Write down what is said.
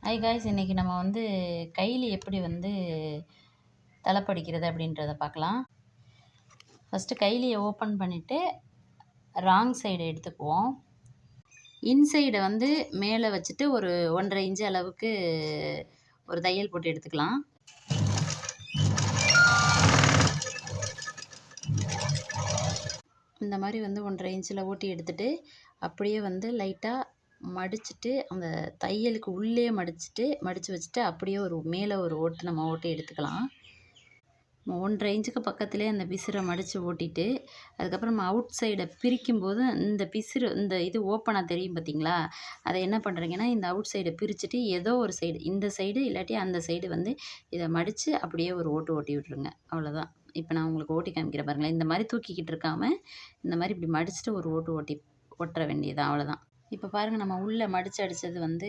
Hi guys, இன்றைக்கி நம்ம வந்து கையில் எப்படி வந்து தலைப்படிக்கிறது அப்படின்றத பார்க்கலாம். ஃபஸ்ட்டு கைலியை ஓப்பன் பண்ணிவிட்டு ராங் சைடை எடுத்துக்குவோம். இன்சைடை வந்து மேலே வச்சுட்டு ஒரு 1.5 இன்ச்சு அளவுக்கு ஒரு தையல் போட்டு எடுத்துக்கலாம். இந்த மாதிரி வந்து 1.5 இன்ச்சில் ஓட்டி எடுத்துகிட்டு அப்படியே வந்து லைட்டாக மடிச்சுட்டு அந்த தையலுக்கு உள்ளே மடித்து வச்சுட்டு அப்படியே மேலே ஒரு ஓட்டு நம்ம ஓட்டி எடுத்துக்கலாம். 1.5 இன்ச்சுக்கு பக்கத்துலேயே அந்த பிசிரை மடித்து ஓட்டிட்டு அதுக்கப்புறம் நம்ம அவுட் சைடை பிரிக்கும்போது இந்த இது ஓப்பனாக தெரியும் பார்த்தீங்களா? அதை என்ன பண்ணுறீங்கன்னா, இந்த அவுட் சைடை பிரிச்சுட்டு ஏதோ ஒரு சைடு, இந்த சைடு இல்லாட்டி அந்த சைடு வந்து இதை மடித்து அப்படியே ஒரு ஓட்டு ஓட்டி விட்ருங்க. அவ்வளோதான். இப்போ நான் உங்களுக்கு ஓட்டி காமிக்கிறேன் பாருங்களேன். இந்த மாதிரி தூக்கிக்கிட்டு இருக்காமல் இந்த மாதிரி இப்படி மடிச்சுட்டு ஒரு ஓட்டு ஓட்டுற வேண்டியது அவ்வளோதான். இப்போ பாருங்கள், நம்ம உள்ளே மடித்து அடித்தது வந்து